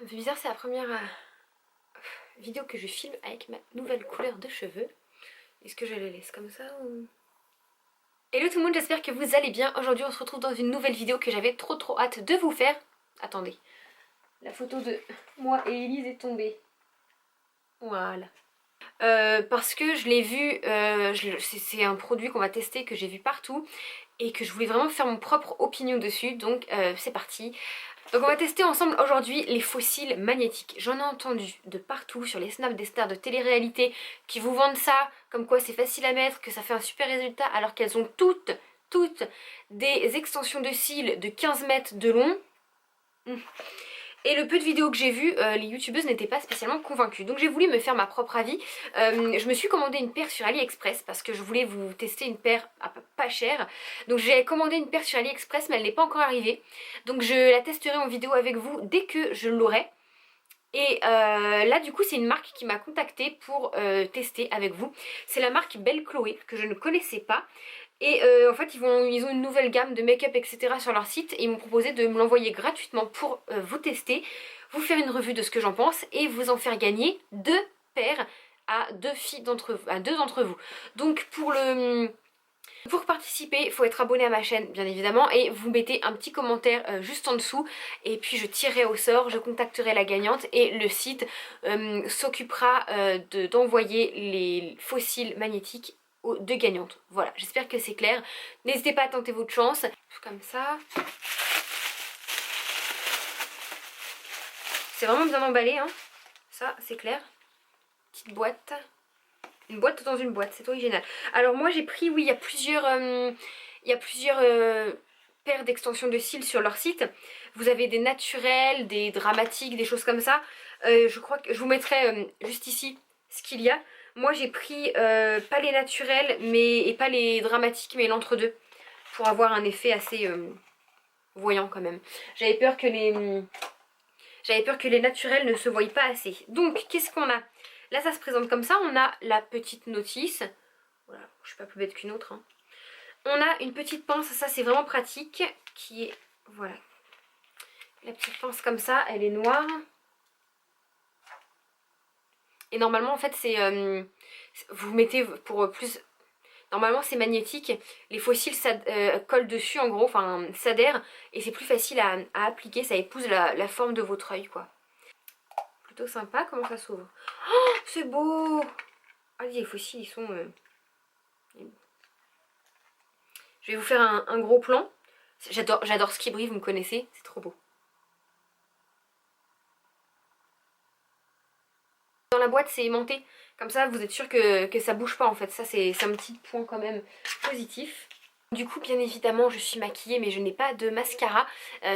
Ça me fait bizarre, c'est la première vidéo que je filme avec ma nouvelle couleur de cheveux. Est-ce que je les laisse comme ça ou... Hello tout le monde, j'espère que vous allez bien. Aujourd'hui on se retrouve dans une nouvelle vidéo que j'avais trop hâte de vous faire. Attendez, la photo de moi et Elise est tombée. Voilà. Parce que je l'ai vu, c'est un produit qu'on va tester, que j'ai vu partout et que je voulais vraiment faire mon propre opinion dessus, donc c'est parti. Donc on va tester ensemble aujourd'hui les fossiles magnétiques. J'en ai entendu de partout sur les snaps des stars de télé-réalité qui vous vendent ça, comme quoi c'est facile à mettre, que ça fait un super résultat, alors qu'elles ont toutes des extensions de cils de 15 mètres de long. Et le peu de vidéos que j'ai vues, les youtubeuses n'étaient pas spécialement convaincues. Donc j'ai voulu me faire ma propre avis. Je me suis commandé une paire sur AliExpress parce que je voulais vous tester une paire pas chère. Donc j'ai commandé une paire sur AliExpress mais elle n'est pas encore arrivée. Donc je la testerai en vidéo avec vous dès que je l'aurai. Et là du coup c'est une marque qui m'a contactée pour tester avec vous. C'est la marque Belle Chloé que je ne connaissais pas. Et en fait ils ont une nouvelle gamme de make-up etc sur leur site et ils m'ont proposé de me l'envoyer gratuitement pour vous tester, vous faire une revue de ce que j'en pense et vous en faire gagner 2 paires à deux d'entre vous. Donc pour participer, il faut être abonné à ma chaîne bien évidemment et vous mettez un petit commentaire juste en dessous et puis je tirerai au sort, je contacterai la gagnante et le site s'occupera d'envoyer les fossiles magnétiques aux 2 gagnantes. Voilà, j'espère que c'est clair. N'hésitez pas à tenter votre chance. Comme ça. C'est vraiment bien emballé, hein. Ça, c'est clair. Petite boîte. Une boîte dans une boîte, c'est original. Alors moi j'ai pris, oui, il y a plusieurs paires d'extensions de cils sur leur site. Vous avez des naturels, des dramatiques, des choses comme ça. Je crois que je vous mettrai juste ici ce qu'il y a. Moi j'ai pris pas les naturels et pas les dramatiques mais l'entre-deux pour avoir un effet assez voyant quand même. J'avais peur que les naturels ne se voient pas assez. Donc qu'est-ce qu'on a? Là ça se présente comme ça, on a la petite notice. Voilà, je suis pas plus bête qu'une autre, hein. On a une petite pince, ça c'est vraiment pratique, qui est, voilà, la petite pince comme ça, elle est noire. Et normalement en fait c'est, vous mettez pour plus, normalement c'est magnétique, les fossiles ça collent dessus en gros, enfin s'adhèrent, et c'est plus facile à appliquer, ça épouse la forme de votre œil quoi. Plutôt sympa, comment ça s'ouvre? Oh, c'est beau! Ah les fossiles ils sont... Je vais vous faire un gros plan. J'adore ce qui brille, vous me connaissez, c'est trop beau. Dans la boîte c'est aimanté, comme ça vous êtes sûr que ça bouge pas en fait. Ça c'est un petit point quand même positif. Du coup bien évidemment je suis maquillée mais je n'ai pas de mascara.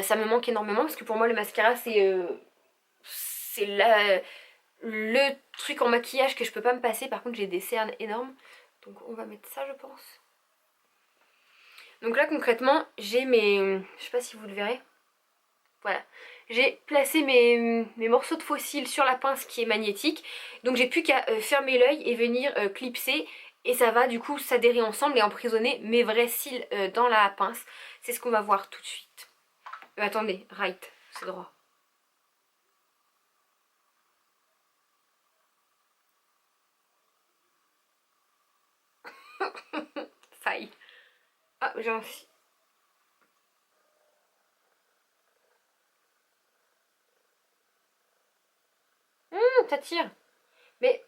Ça me manque énormément parce que pour moi le mascara c'est le truc en maquillage que je peux pas me passer. Par contre j'ai des cernes énormes. Donc on va mettre ça je pense. Donc là concrètement j'ai mes... Je sais pas si vous le verrez. Voilà, j'ai placé mes morceaux de fossiles sur la pince qui est magnétique. Donc j'ai plus qu'à fermer l'œil et venir clipser. Et ça va du coup s'adhérer ensemble et emprisonner mes vrais cils dans la pince. C'est ce qu'on va voir tout de suite. Attendez, right, c'est droit. Faille. Ah, j'ai un... Ça tire. Mais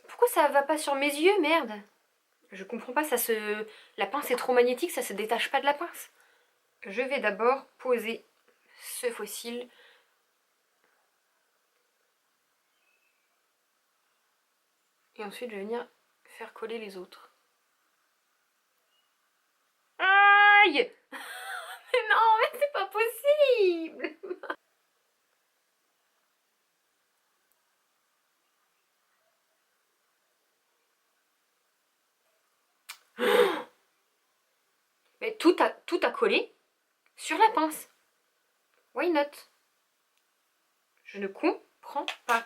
pourquoi ça va pas sur mes yeux, merde? Je comprends pas, ça se... La pince est trop magnétique, ça se détache pas de la pince. Je vais d'abord poser ce fossile. Et ensuite je vais venir faire coller les autres. Aïe! Mais non, mais c'est pas possible! Mais tout a collé sur la pince. Why not? Je ne comprends pas.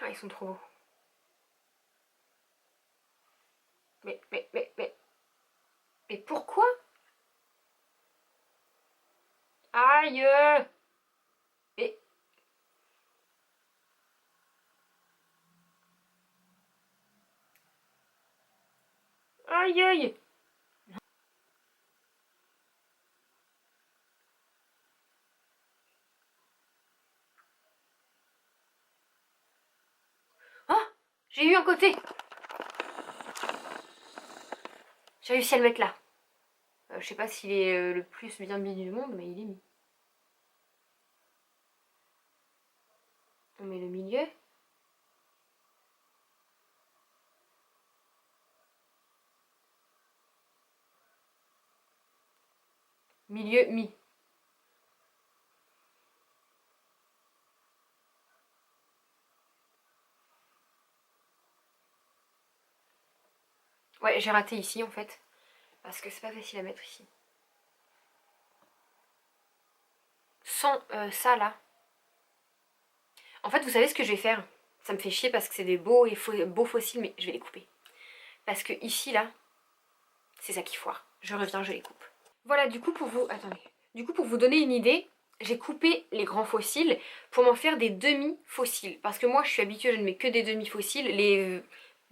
Ah, ils sont trop beaux. Aïe. Et... Aïe aïe. Oh, j'ai eu un côté. J'ai réussi à le mettre là. Je sais pas s'il est le plus bien mis du monde, mais il est mis. On met le milieu. Milieu, mi. Ouais, j'ai raté ici en fait. Parce que c'est pas facile à mettre ici. Sans ça là. En fait, vous savez ce que je vais faire? Ça me fait chier parce que c'est des beaux fossiles, mais je vais les couper. Parce que ici là, c'est ça qui foire. Je reviens, je les coupe. Voilà, du coup pour vous... Attendez. Du coup pour vous donner une idée, j'ai coupé les grands fossiles pour m'en faire des demi-fossiles. Parce que moi je suis habituée, je ne mets que des demi-fossiles. Les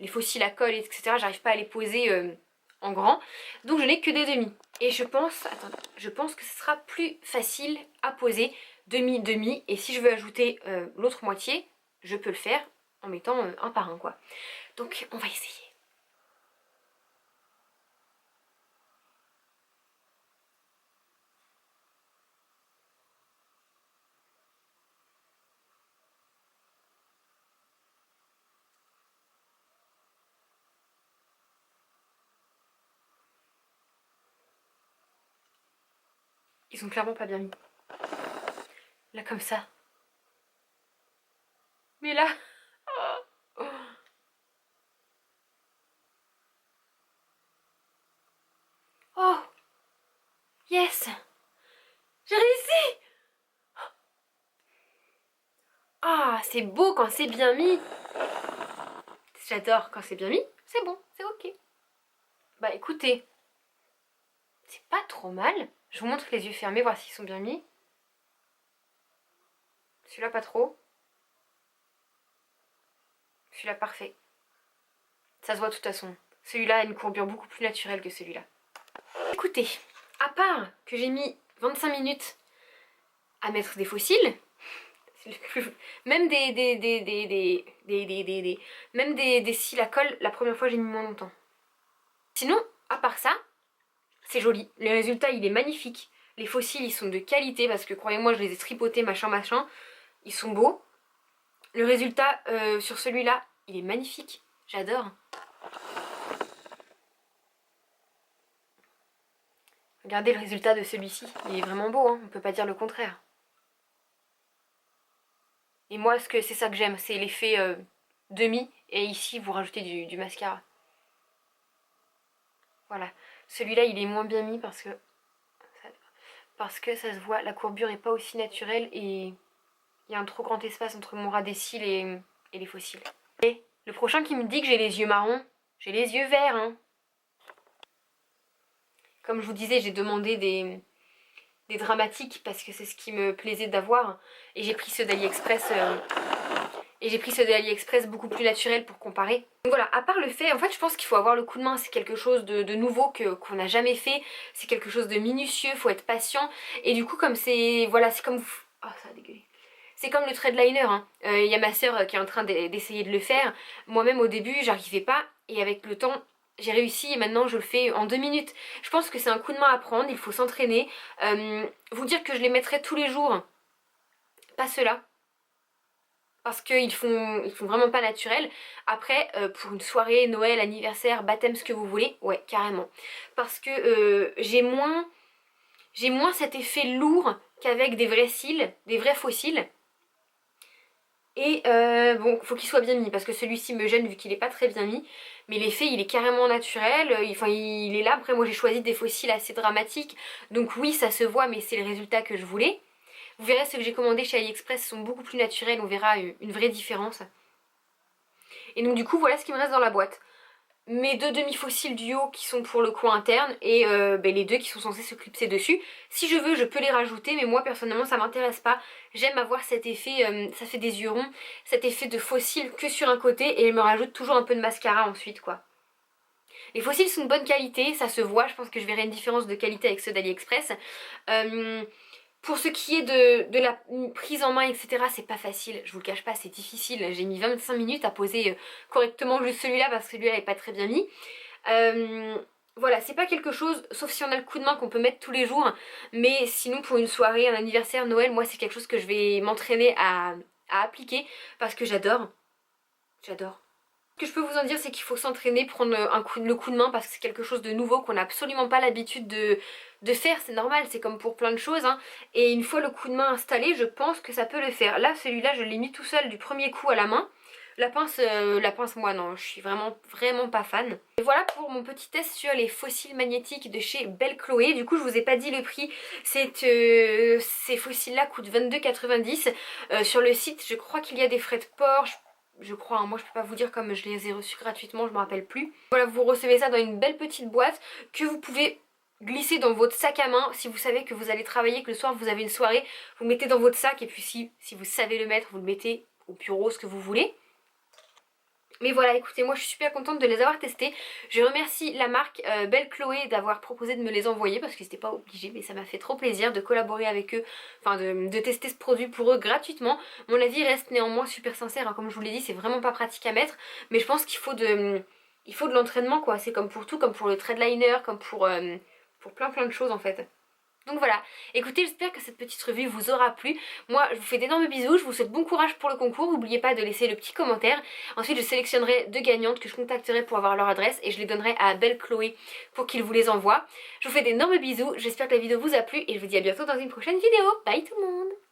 fossiles à colle, etc. J'arrive pas à les poser en grand. Donc je n'ai que des demi. Et je pense... Attendez. Je pense que ce sera plus facile à poser demi-demi. Et si je veux ajouter l'autre moitié, je peux le faire en mettant un par un quoi. Donc on va essayer. Ils sont clairement pas bien mis. Là comme ça. Mais là... Oh. Oh. Yes. J'ai réussi. Ah, c'est beau quand c'est bien mis. J'adore quand c'est bien mis. C'est bon, c'est ok. Bah écoutez, c'est pas trop mal. Je vous montre les yeux fermés, voir s'ils sont bien mis. Celui-là pas trop. Celui-là parfait. Ça se voit de toute façon. Celui-là a une courbure beaucoup plus naturelle que celui-là. Écoutez, à part que j'ai mis 25 minutes à mettre des fossiles, même même des cils à colle, la première fois j'ai mis moins longtemps. Sinon, à part ça, c'est joli. Le résultat il est magnifique. Les fossiles ils sont de qualité parce que croyez-moi je les ai tripotés machin. Ils sont beaux. Le résultat sur celui-là il est magnifique. J'adore. Regardez le résultat de celui-ci. Il est vraiment beau, hein, on peut pas dire le contraire. Et moi c'est ça que j'aime, c'est l'effet demi. Et ici vous rajoutez du mascara. Voilà. Celui-là il est moins bien mis parce que ça se voit, la courbure est pas aussi naturelle et il y a un trop grand espace entre mon ras des cils et les fossiles. Et le prochain qui me dit que j'ai les yeux marrons, j'ai les yeux verts. Hein. Comme je vous disais, j'ai demandé des dramatiques parce que c'est ce qui me plaisait d'avoir. Et j'ai pris ceux d'AliExpress. Beaucoup plus naturel pour comparer. Donc voilà, à part le fait, en fait je pense qu'il faut avoir le coup de main, c'est quelque chose de nouveau qu'on n'a jamais fait, c'est quelque chose de minutieux, faut être patient. Et du coup comme c'est, voilà, c'est comme... Oh ça a dégueulé. C'est comme le thread liner, hein. Y a ma soeur qui est en train d'essayer de le faire. Moi-même au début j'arrivais pas et avec le temps j'ai réussi et maintenant je le fais en 2 minutes. Je pense que c'est un coup de main à prendre, il faut s'entraîner. Vous dire que je les mettrai tous les jours, pas ceux-là. Parce qu'ils font vraiment pas naturel. Après, pour une soirée, Noël, anniversaire, baptême, ce que vous voulez, ouais, carrément. Parce que j'ai moins cet effet lourd qu'avec des vrais cils, des vrais faux cils. Et bon, faut qu'il soit bien mis, parce que celui-ci me gêne vu qu'il est pas très bien mis. Mais l'effet, il est carrément naturel, il est là. Après, moi j'ai choisi des faux cils assez dramatiques. Donc oui, ça se voit, mais c'est le résultat que je voulais. Vous verrez, ceux que j'ai commandés chez AliExpress sont beaucoup plus naturels, on verra une vraie différence. Et donc du coup, voilà ce qui me reste dans la boîte. mes deux demi-fossiles du haut qui sont pour le coin interne et les deux qui sont censés se clipser dessus. Si je veux, je peux les rajouter, mais moi personnellement ça m'intéresse pas. J'aime avoir cet effet, ça fait des yeux ronds, cet effet de fossile que sur un côté et je me rajoute toujours un peu de mascara ensuite quoi. Les fossiles sont de bonne qualité, ça se voit, je pense que je verrai une différence de qualité avec ceux d'AliExpress. Pour ce qui est de la prise en main, etc., c'est pas facile, je vous le cache pas, c'est difficile. J'ai mis 25 minutes à poser correctement juste celui-là parce que celui-là n'est pas très bien mis. Voilà, c'est pas quelque chose, sauf si on a le coup de main qu'on peut mettre tous les jours, mais sinon pour une soirée, un anniversaire, Noël, moi c'est quelque chose que je vais m'entraîner à appliquer parce que j'adore. J'adore. Ce que je peux vous en dire, c'est qu'il faut s'entraîner, prendre le coup de main parce que c'est quelque chose de nouveau qu'on n'a absolument pas l'habitude de faire, c'est normal, c'est comme pour plein de choses hein. Et une fois le coup de main installé, je pense que ça peut le faire. Là, celui-là, je l'ai mis tout seul du premier coup à la main. La pince, moi non, je suis vraiment pas fan. Et voilà pour mon petit test sur les fossiles magnétiques de chez Belle Chloé. Du coup, je vous ai pas dit le prix. Ces fossiles-là coûtent 22,90 €. Sur le site, je crois qu'il y a des frais de port. Je crois, hein, moi je peux pas vous dire comme je les ai reçus gratuitement, je me rappelle plus. Voilà, vous recevez ça dans une belle petite boîte que vous pouvez glisser dans votre sac à main. Si vous savez que vous allez travailler, que le soir vous avez une soirée, vous le mettez dans votre sac et puis si vous savez le mettre, vous le mettez au bureau, ce que vous voulez. Mais voilà, écoutez, moi je suis super contente de les avoir testés. Je remercie la marque Belle Chloé d'avoir proposé de me les envoyer parce qu'ils n'étaient pas obligés, mais ça m'a fait trop plaisir de collaborer avec eux, enfin de tester ce produit pour eux gratuitement. Mon avis reste néanmoins super sincère, hein. Comme je vous l'ai dit, c'est vraiment pas pratique à mettre, mais je pense qu'il faut de l'entraînement quoi. C'est comme pour tout, comme pour le thread liner, comme pour plein de choses en fait. Donc voilà, écoutez, j'espère que cette petite revue vous aura plu. Moi, je vous fais d'énormes bisous, je vous souhaite bon courage pour le concours. N'oubliez pas de laisser le petit commentaire. Ensuite, je sélectionnerai 2 gagnantes que je contacterai pour avoir leur adresse et je les donnerai à Belle Chloé pour qu'ils vous les envoient. Je vous fais d'énormes bisous, j'espère que la vidéo vous a plu et je vous dis à bientôt dans une prochaine vidéo. Bye tout le monde!